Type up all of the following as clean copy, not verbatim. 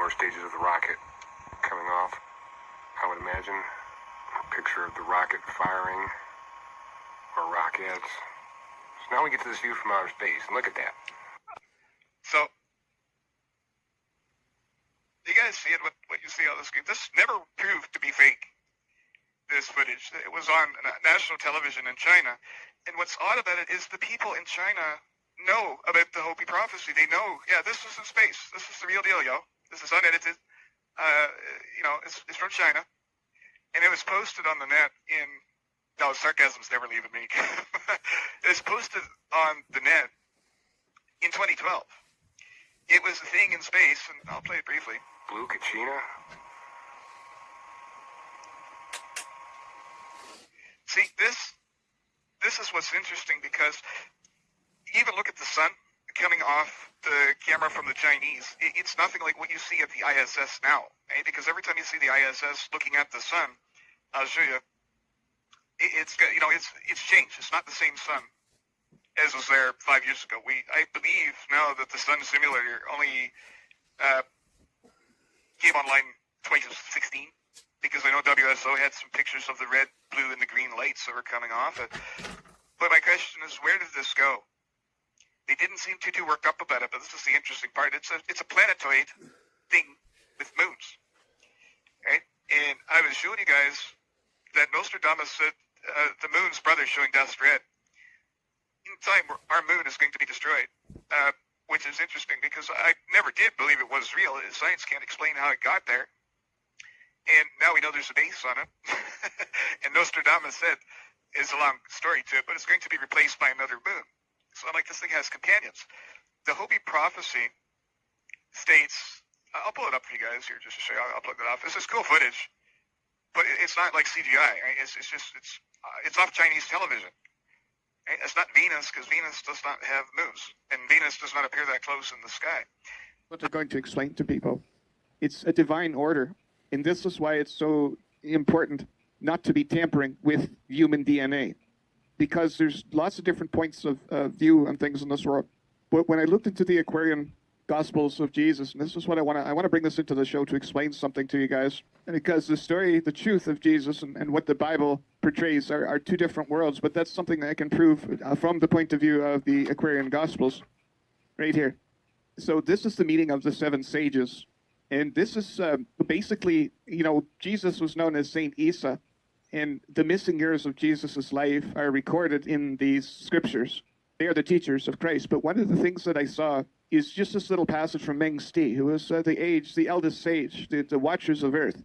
similar stages of the rocket coming off. I would imagine a picture of the rocket firing, or rockets. So now we get to this view from outer space, and look at that. So, you guys see it, what you see on the screen? This never proved to be fake, this footage. It was on national television in China. And what's odd about it is the people in China know about the Hopi prophecy. They know, yeah, this is in space. This is the real deal, yo. This is unedited. It's from China. And it was posted on the net in, no, sarcasm's never leaving me. It was posted on the net in 2012. It was a thing in space, and I'll play it briefly. Blue Kachina? See, this is what's interesting, because even look at the sun coming off the camera from the Chinese. It's nothing like what you see at the ISS now, eh? Because every time you see the ISS looking at the sun, I'll show you, it's changed. It's not the same sun as was there 5 years ago. I believe now that the sun simulator only came online 2016, because I know WSO had some pictures of the red, blue, and the green lights that were coming off it. But my question is, where did this go? They didn't seem to do work up about it, but this is the interesting part. It's a planetoid thing with moons, right? And I was showing you guys that Nostradamus said the moon's brother showing dust red. In time, our moon is going to be destroyed, which is interesting, because I never did believe it was real. Science can't explain how it got there. And now we know there's a base on it. And Nostradamus said, it's a long story to it, but it's going to be replaced by another moon. So I'm like, this thing has companions. The Hopi prophecy states, I'll pull it up for you guys here just to show you. I'll plug it off. This is cool footage, but it's not like CGI. Right? It's off Chinese television. Right? It's not Venus, because Venus does not have moons, and Venus does not appear that close in the sky. What they're going to explain to people, it's a divine order. And this is why it's so important not to be tampering with human DNA, because there's lots of different points of view on things in this world. But when I looked into the Aquarian Gospels of Jesus, and this is what I want to bring this into the show to explain something to you guys, and because the story, the truth of Jesus and what the Bible portrays are two different worlds, but that's something that I can prove from the point of view of the Aquarian Gospels, right here. So this is the meeting of the 7 sages. And this is basically, Jesus was known as Saint Isa, and the missing years of Jesus' life are recorded in these scriptures. They are the teachers of Christ. But one of the things that I saw is just this little passage from Meng Sti, who was the eldest sage, the watchers of earth.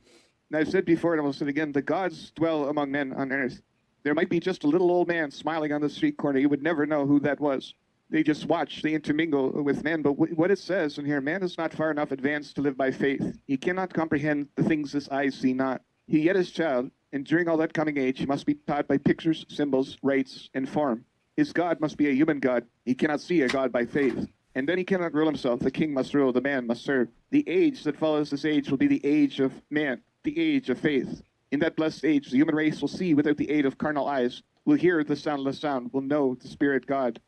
And I've said before, and I will say it again, the gods dwell among men on earth. There might be just a little old man smiling on the street corner. You would never know who that was. They just watch, they intermingle with men. But what it says in here, man is not far enough advanced to live by faith. He cannot comprehend the things his eyes see not. He yet is child, and during all that coming age, he must be taught by pictures, symbols, rites, and form. His God must be a human God. He cannot see a God by faith. And then he cannot rule himself. The king must rule, the man must serve. The age that follows this age will be the age of man, the age of faith. In that blessed age, the human race will see without the aid of carnal eyes, will hear the soundless sound, will know the Spirit God.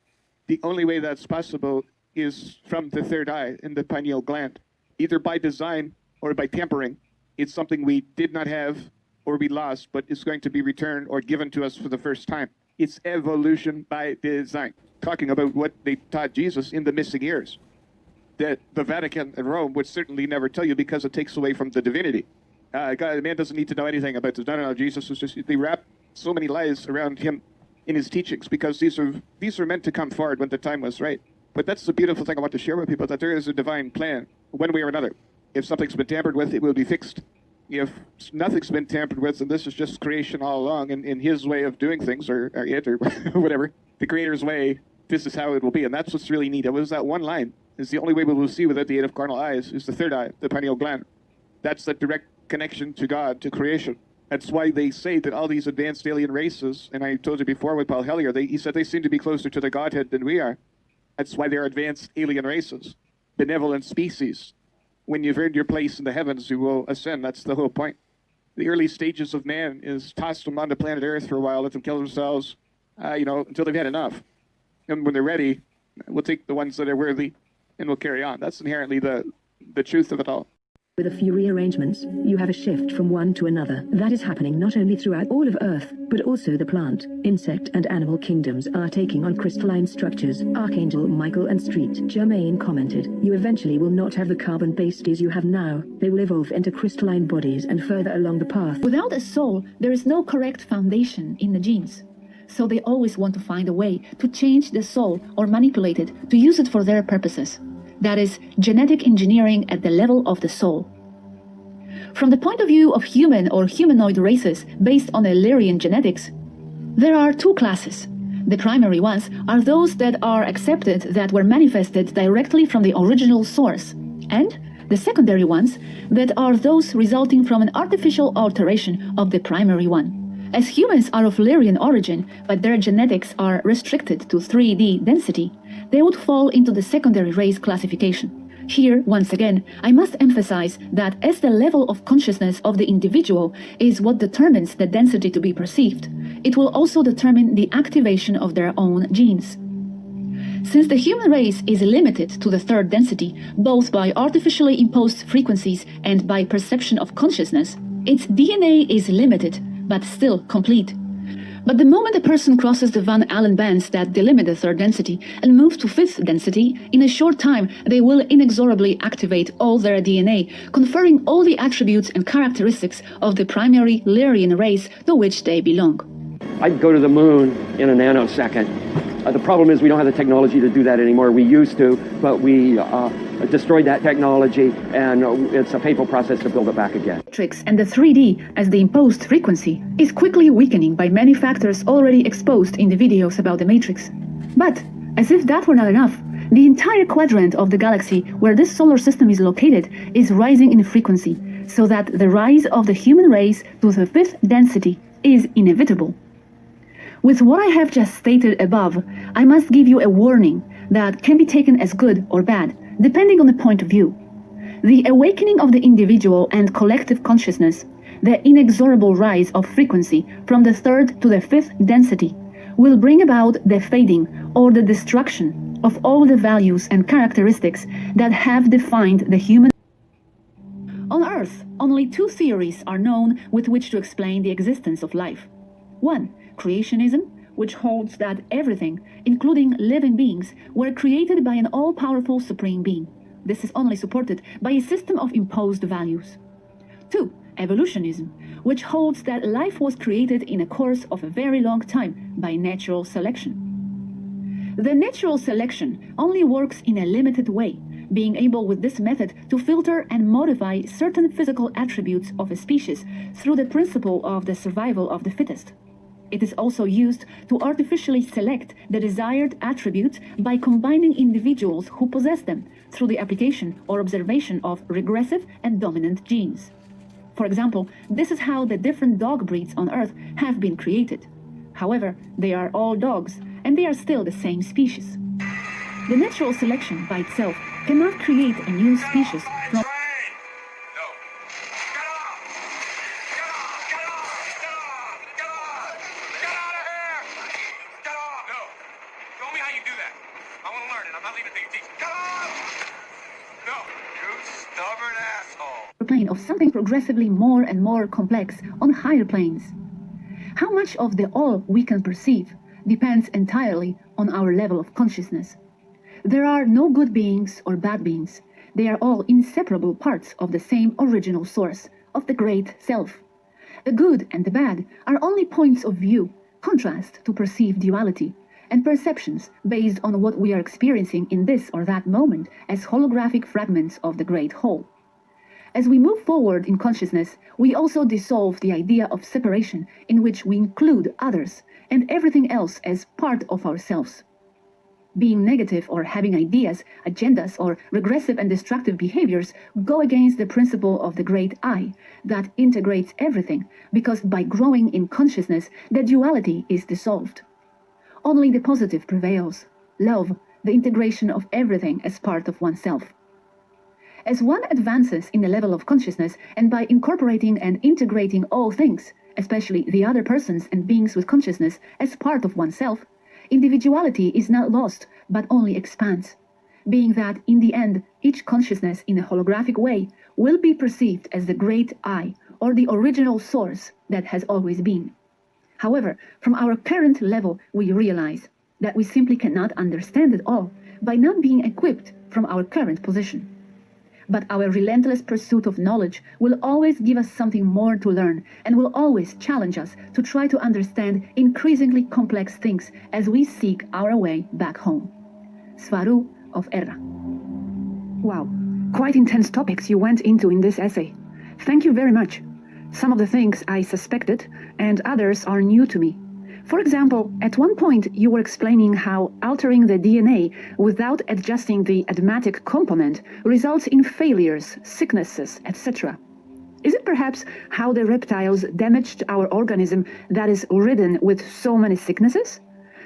The only way that's possible is from the third eye in the pineal gland, either by design or by tampering. It's something we did not have or we lost, but it's going to be returned or given to us for the first time. It's evolution by design. Talking about what they taught Jesus in the missing years, that the Vatican and Rome would certainly never tell you, because it takes away from the divinity. God, man doesn't need to know anything about this. No, Jesus was just, they wrapped so many lies around him in his teachings, because these are meant to come forward when the time was right. But that's the beautiful thing I want to share with people, that there is a divine plan, one way or another. If something's been tampered with, it will be fixed. If nothing's been tampered with, and this is just creation all along, and in his way of doing things, or whatever, the Creator's way, this is how it will be. And that's what's really neat. It was that one line. It's the only way we will see without the aid of carnal eyes, is the third eye, the pineal gland. That's the direct connection to God, to creation. That's why they say that all these advanced alien races, and I told you before with Paul Hellyer, he said they seem to be closer to the Godhead than we are. That's why they're advanced alien races, benevolent species. When you've earned your place in the heavens, you will ascend. That's the whole point. The early stages of man is toss them onto planet Earth for a while, let them kill themselves, until they've had enough. And when they're ready, we'll take the ones that are worthy, and we'll carry on. That's inherently the truth of it all. With a few rearrangements, you have a shift from one to another. That is happening not only throughout all of Earth, but also the plant, insect and animal kingdoms are taking on crystalline structures. Archangel Michael and Street Germain commented, "You eventually will not have the carbon-based cities you have now. They will evolve into crystalline bodies and further along the path." Without a soul, there is no correct foundation in the genes. So they always want to find a way to change the soul or manipulate it to use it for their purposes. That is genetic engineering at the level of the soul. From the point of view of human or humanoid races based on Illyrian genetics, there are two classes. The primary ones are those that are accepted that were manifested directly from the original source, and the secondary ones that are those resulting from an artificial alteration of the primary one. As humans are of Lyrian origin, but their genetics are restricted to 3D density, they would fall into the secondary race classification. Here, once again, I must emphasize that as the level of consciousness of the individual is what determines the density to be perceived, it will also determine the activation of their own genes. Since the human race is limited to the third density, both by artificially imposed frequencies and by perception of consciousness, its DNA is limited, but still complete. But the moment a person crosses the Van Allen bands that delimit the third density and moves to fifth density, in a short time they will inexorably activate all their DNA, conferring all the attributes and characteristics of the primary Lyrian race to which they belong. I'd go to the moon in a nanosecond. The problem is we don't have the technology to do that anymore. We used to, but we destroyed that technology, and it's a painful process to build it back again. Matrix and the 3D as the imposed frequency is quickly weakening by many factors already exposed in the videos about the Matrix. But, as if that were not enough, the entire quadrant of the galaxy where this solar system is located is rising in frequency, so that the rise of the human race to the fifth density is inevitable. With what I have just stated above, I must give you a warning that can be taken as good or bad, depending on the point of view. The awakening of the individual and collective consciousness, the inexorable rise of frequency from the third to the fifth density, will bring about the fading or the destruction of all the values and characteristics that have defined the human. On Earth, only two theories are known with which to explain the existence of life. One, creationism, which holds that everything, including living beings, were created by an all-powerful supreme being. This is only supported by a system of imposed values. 2. Evolutionism, which holds that life was created in a course of a very long time by natural selection. The natural selection only works in a limited way, being able with this method to filter and modify certain physical attributes of a species through the principle of the survival of the fittest. It is also used to artificially select the desired attributes by combining individuals who possess them through the application or observation of regressive and dominant genes. For example, this is how the different dog breeds on Earth have been created. However, they are all dogs, and they are still the same species. The natural selection by itself cannot create a new species from plane of something progressively more and more complex on higher planes. How much of the all we can perceive depends entirely on our level of consciousness. There are no good beings or bad beings. They are all inseparable parts of the same original source, of the great self. The good and the bad are only points of view, contrast to perceived duality, and perceptions based on what we are experiencing in this or that moment as holographic fragments of the great whole. As we move forward in consciousness, we also dissolve the idea of separation in which we include others and everything else as part of ourselves. Being negative or having ideas, agendas, or regressive and destructive behaviors go against the principle of the great I that integrates everything, because by growing in consciousness, the duality is dissolved. Only the positive prevails, love, the integration of everything as part of oneself. As one advances in the level of consciousness, and by incorporating and integrating all things, especially the other persons and beings with consciousness, as part of oneself, individuality is not lost, but only expands. being that in the end, each consciousness in a holographic way will be perceived as the great I, or the original source that has always been. However, from our current level, we realize that we simply cannot understand it all by not being equipped from our current position. But our relentless pursuit of knowledge will always give us something more to learn and will always challenge us to try to understand increasingly complex things as we seek our way back home. Svaru of Erra. Wow, quite intense topics you went into in this essay. Thank you very much. Some of the things I suspected and others are new to me. For example, at one point you were explaining how altering the DNA without adjusting the admatic component results in failures, sicknesses, etc. Is it perhaps how the reptiles damaged our organism that is ridden with so many sicknesses?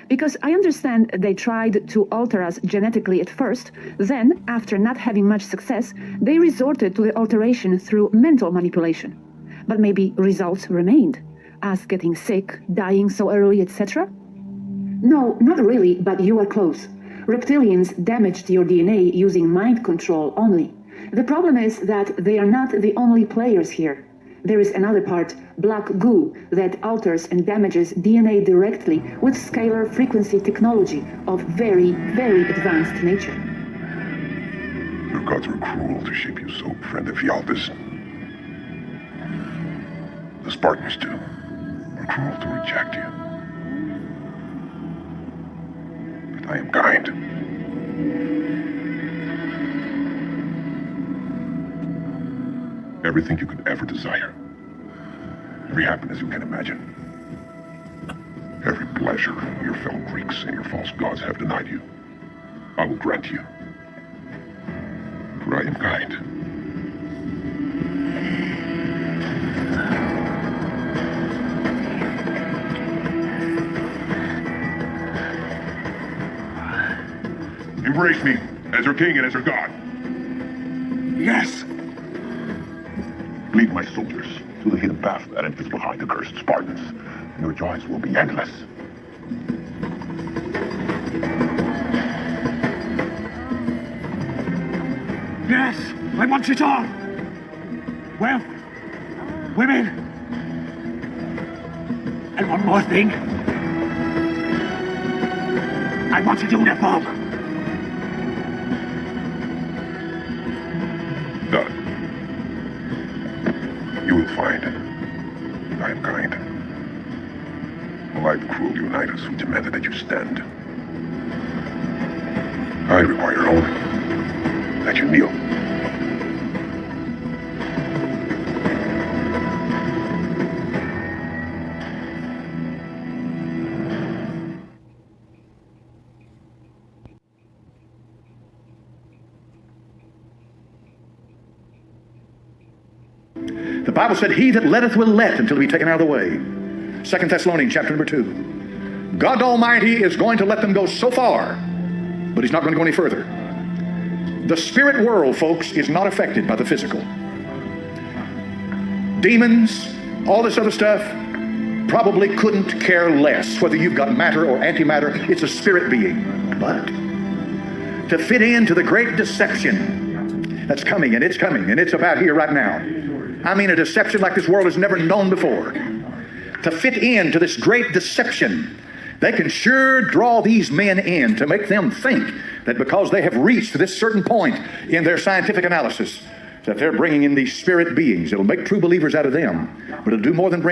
Because I understand they tried to alter us genetically at first, then, after not having much success, they resorted to the alteration through mental manipulation. But maybe results remained. Us getting sick, dying so early, etc.? No, not really, but you are close. Reptilians damaged your DNA using mind control only. The problem is that they are not the only players here. There is another part, black goo, that alters and damages DNA directly with scalar frequency technology of very, very advanced nature. Your gods were cruel to shape you so, friend Ephialtes. The Spartans, too, were cruel to reject you. But I am kind. Everything you could ever desire. Every happiness you can imagine. Every pleasure your fellow Greeks and your false gods have denied you, I will grant you. For I am kind. Embrace me as your king and as your god. Yes! Lead my soldiers to the hidden path that enters behind the cursed Spartans. Your joys will be endless. Yes, I want it all. Wealth, women, and one more thing. I want a uniform. Done. You will find I am kind. Unlike the cruel Leonidas who demanded that you stand. I require only that you kneel. The Bible said, he that letteth will let until he be taken out of the way. 2 Thessalonians chapter number 2. God Almighty is going to let them go so far, but he's not going to go any further. The spirit world, folks, is not affected by the physical. Demons, all this other stuff, probably couldn't care less whether you've got matter or antimatter. It's a spirit being. But to fit into the great deception that's coming, and it's about here right now. I mean, a deception like this world has never known before. To fit into this great deception, they can sure draw these men in to make them think that because they have reached this certain point in their scientific analysis, that they're bringing in these spirit beings. It'll make true believers out of them, but it'll do more than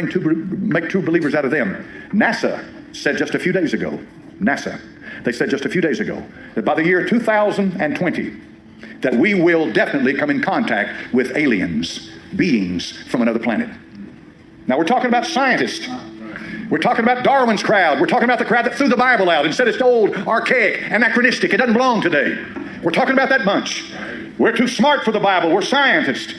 make true believers out of them. NASA said just a few days ago, they said just a few days ago, that by the year 2020, that we will definitely come in contact with aliens, beings from another planet. Now we're talking about scientists. We're talking about Darwin's crowd. We're talking about the crowd that threw the Bible out and said it's old, archaic, anachronistic. It doesn't belong today. We're talking about that bunch. We're too smart for the Bible. We're scientists.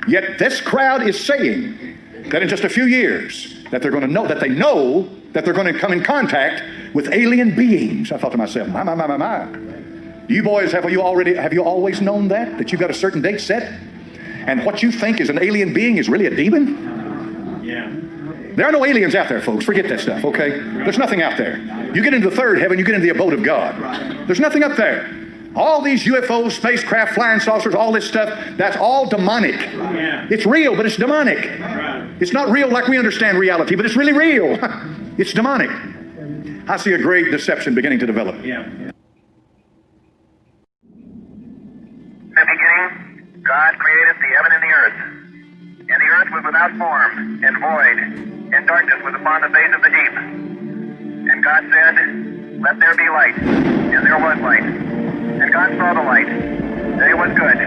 Yet this crowd is saying that in just a few years that they're going to know that they're going to come in contact with alien beings. I thought to myself, my. You boys, have you always known that you've got a certain date set? And what you think is an alien being is really a demon? Yeah. There are no aliens out there, folks. Forget that stuff, okay? There's nothing out there. You get into the third heaven, you get into the abode of God. There's nothing up there. All these UFOs, spacecraft, flying saucers, all this stuff, that's all demonic. It's real, but it's demonic. It's not real like we understand reality, but it's really real. It's demonic. I see a great deception beginning to develop. In the beginning, God created the heaven and the earth. And the earth was without form and void, and darkness was upon the face of the deep. And God said, "Let there be light." And there was light. And God saw the light, that it was good.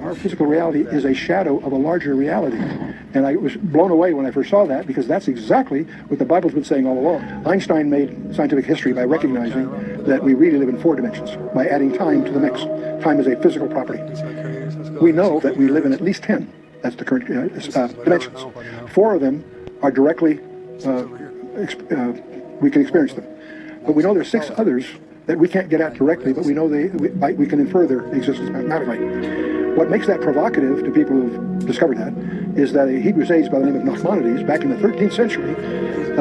Our physical reality is a shadow of a larger reality. And I was blown away when I first saw that, because that's exactly what the Bible's been saying all along. Einstein made scientific history by recognizing that we really live in 4 dimensions, by adding time to the mix. Time is a physical property. We know that we live in at least 10. That's the current dimensions. 4 of them are directly, we can experience them. But we know there's 6 others that we can't get at directly, but we know we can infer their existence mathematically. What makes that provocative to people who've discovered that is that a Hebrew sage by the name of Nachmanides, back in the 13th century,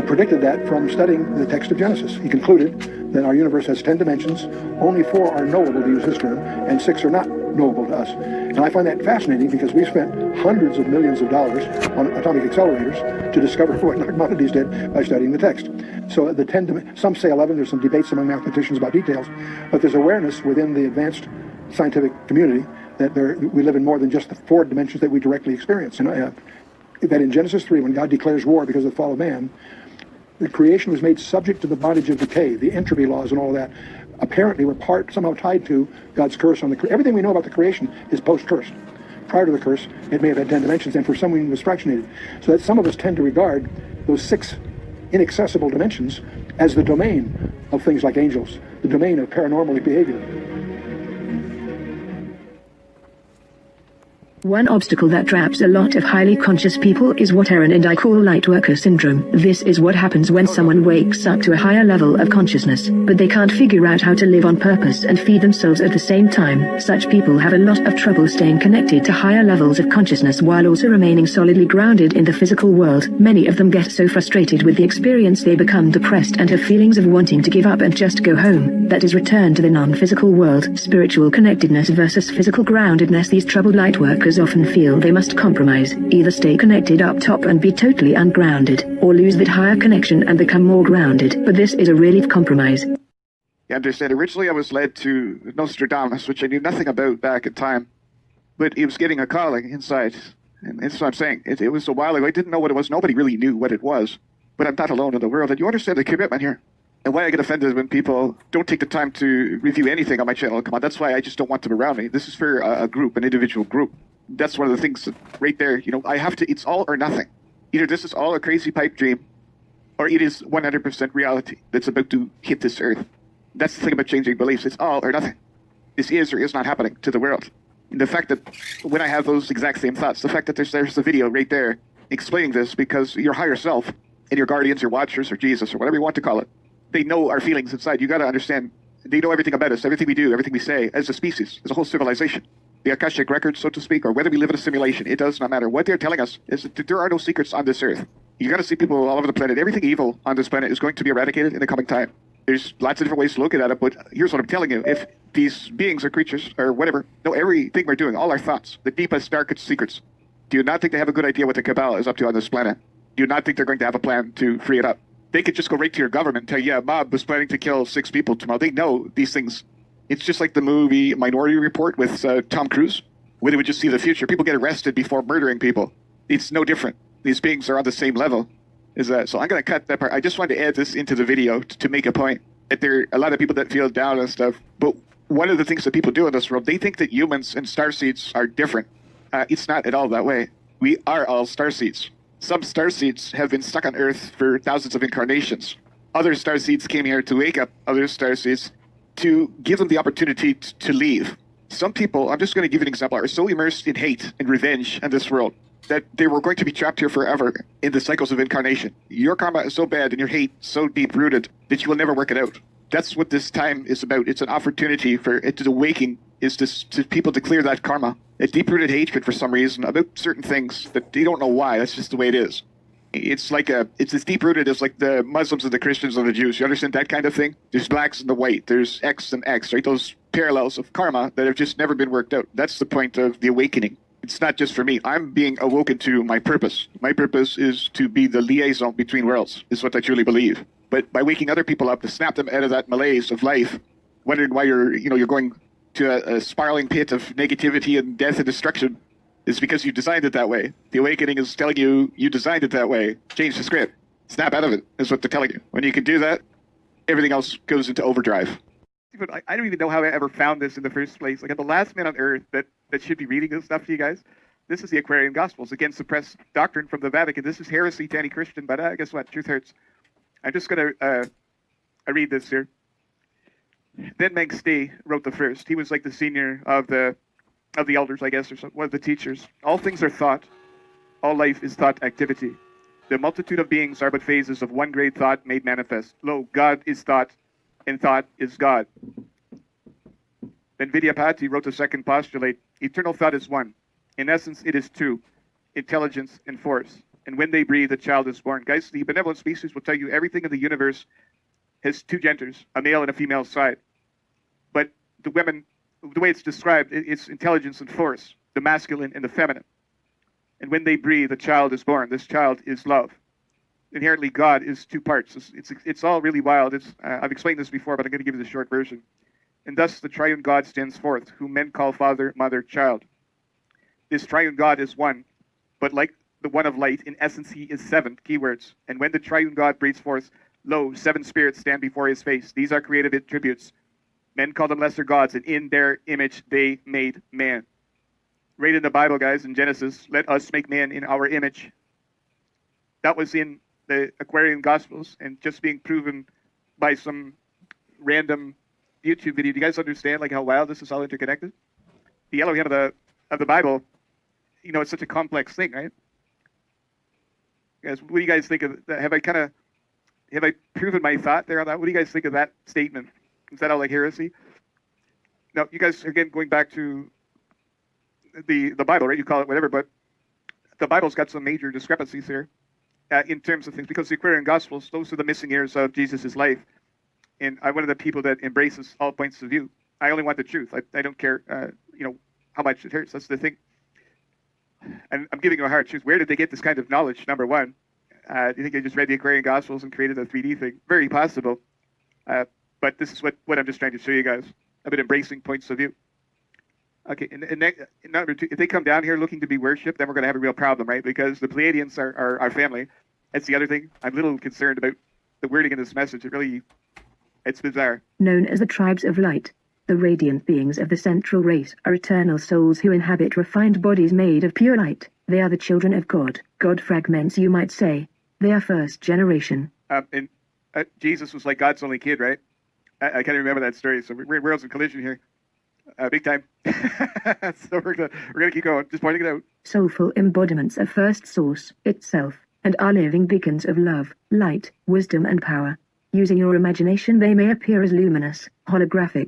predicted that from studying the text of Genesis. He concluded that our universe has 10 dimensions, only 4 are knowable, to use his term, and 6 are not knowable to us. And I find that fascinating, because we spent hundreds of millions of dollars on atomic accelerators to discover what Nachmanides did by studying the text. So the 10, some say 11, there's some debates among mathematicians about details, but there's awareness within the advanced scientific community that we live in more than just the 4 dimensions that we directly experience. And that in Genesis 3, when God declares war because of the fall of man, the creation was made subject to the bondage of decay, the entropy laws and all of that. Apparently were somehow tied to God's curse on everything we know about the creation is post-cursed. Prior to the curse, it may have had 10 dimensions, and for some reason it was fractionated. So that some of us tend to regard those 6 inaccessible dimensions as the domain of things like angels, the domain of paranormal behavior. One obstacle that traps a lot of highly conscious people is what Aaron and I call lightworker syndrome. This is what happens when someone wakes up to a higher level of consciousness, but they can't figure out how to live on purpose and feed themselves at the same time. Such people have a lot of trouble staying connected to higher levels of consciousness while also remaining solidly grounded in the physical world. Many of them get so frustrated with the experience they become depressed and have feelings of wanting to give up and just go home. That is return to the non-physical world. Spiritual connectedness versus physical groundedness. These troubled lightworkers often feel they must compromise, either stay connected up top and be totally ungrounded, or lose that higher connection and become more grounded. But this is a really compromise. You understand, originally I was led to Nostradamus, which I knew nothing about back in time, but he was getting a calling inside. And that's what I'm saying. It was a while ago. I didn't know what it was. Nobody really knew what it was. But I'm not alone in the world. And you understand the commitment here. And why I get offended when people don't take the time to review anything on my channel. Come on, that's why I just don't want them around me. This is for a group, an individual group. That's one of the things that right there, I have to, it's all or nothing. Either this is all a crazy pipe dream, or it is 100% reality that's about to hit this earth. That's the thing about changing beliefs. It's all or nothing. This is or is not happening to the world. And the fact that when I have those exact same thoughts, the fact that there's a video right there explaining this, because your higher self and your guardians or watchers or Jesus or whatever you want to call it, they know our feelings inside. You got to understand, they know everything about us, everything we do, everything we say, as a species, as a whole civilization. The Akashic records, so to speak, or whether we live in a simulation, it does not matter. What they're telling us is that there are no secrets on this earth. You got to see people all over the planet. Everything evil on this planet is going to be eradicated in the coming time. There's lots of different ways to look at it, but here's what I'm telling you. If these beings or creatures or whatever know everything we're doing, all our thoughts, the deepest, darkest secrets, do you not think they have a good idea what the Cabal is up to on this planet? Do you not think they're going to have a plan to free it up? They could just go right to your government and tell you, yeah, Mob was planning to kill 6 people tomorrow. They know these things. It's just like the movie Minority Report with Tom Cruise, where they would just see the future. People get arrested before murdering people. It's no different. These beings are on the same level. So I'm going to cut that part. I just wanted to add this into the video to make a point. That there are a lot of people that feel down and stuff. But one of the things that people do in this world, they think that humans and starseeds are different. It's not at all that way. We are all starseeds. Some starseeds have been stuck on Earth for thousands of incarnations. Other starseeds came here to wake up other starseeds to give them the opportunity to leave. Some people, I'm just going to give you an example, are so immersed in hate and revenge in this world that they were going to be trapped here forever in the cycles of incarnation. Your karma is so bad and your hate so deep-rooted that you will never work it out. That's what this time is about. It's an opportunity for it to awaken is to people to clear that karma, a deep-rooted hatred for some reason about certain things that you don't know why. That's just the way it is. It's as deep-rooted as like the Muslims and the Christians and the Jews. You understand that kind of thing? There's blacks and the white. There's X and X, right? Those parallels of karma that have just never been worked out. That's the point of the awakening. It's not just for me. I'm being awoken to my purpose. My purpose is to be the liaison between worlds, is what I truly believe. But by waking other people up to snap them out of that malaise of life, wondering why you're going to a spiraling pit of negativity and death and destruction, is because you designed it that way. The awakening is telling you designed it that way. Change the script. Snap out of it, is what they're telling you. When you can do that, everything else goes into overdrive. But I don't even know how I ever found this in the first place. Like, I'm the last man on earth that should be reading this stuff to you guys. This is the Aquarian Gospels, again, suppressed doctrine from the Vatican. This is heresy to any Christian, but guess what? Truth hurts. I'm just going to read this here. Then Mengste Day wrote the first. He was like the senior of the elders, I guess, or one of the teachers. All things are thought. All life is thought activity. The multitude of beings are but phases of one great thought made manifest. Lo, God is thought, and thought is God. Then Vidyapati wrote the second postulate. Eternal thought is one. In essence, it is two, intelligence and force. And when they breathe, a child is born. Guys, the benevolent species will tell you everything in the universe has two genders, a male and a female side. But the women, the way it's described, it's intelligence and force, the masculine and the feminine. And when they breathe, a child is born. This child is love. Inherently, God is two parts. It's all really wild. I've explained this before, but I'm going to give you the short version. And thus the triune God stands forth, whom men call Father, Mother, Child. This triune God is one, but like the one of light, in essence he is seven, keywords. And when the triune God breathes forth, lo, seven spirits stand before his face. These are creative attributes. Men call them lesser gods, and in their image they made man. Right in the Bible, guys, in Genesis, let us make man in our image. That was in the Aquarian Gospels, and just being proven by some random YouTube video. Do you guys understand like how wild this is all interconnected? The Elohim of the Bible, you know, it's such a complex thing, right? Guys, what do you guys think of that? Have I proven my thought there on that? What do you guys think of that statement? Is that all like heresy? No, you guys, again, going back to the Bible, right? You call it whatever, but the Bible's got some major discrepancies here in terms of things, because the Aquarian Gospels, those are the missing years of Jesus' life. And I'm one of the people that embraces all points of view. I only want the truth. I don't care, how much it hurts. That's the thing. And I'm giving you a hard truth. Where did they get this kind of knowledge, number one? Do you think they just read the Aquarian Gospels and created a 3D thing? Very possible. But this is what I'm just trying to show you guys about embracing points of view. Okay, and number two, if they come down here looking to be worshipped, then we're going to have a real problem, right? Because the Pleiadians are our family. That's the other thing. I'm a little concerned about the wording in this message. It's bizarre. Known as the tribes of light, the radiant beings of the central race are eternal souls who inhabit refined bodies made of pure light. They are the children of God. God fragments, you might say. They are first generation. Jesus was like God's only kid, right? I can't remember that story, so we're in collision here. Big time. So we're gonna keep going, just pointing it out. Soulful embodiments of First Source itself, and are living beacons of love, light, wisdom and power. Using your imagination they may appear as luminous, holographic,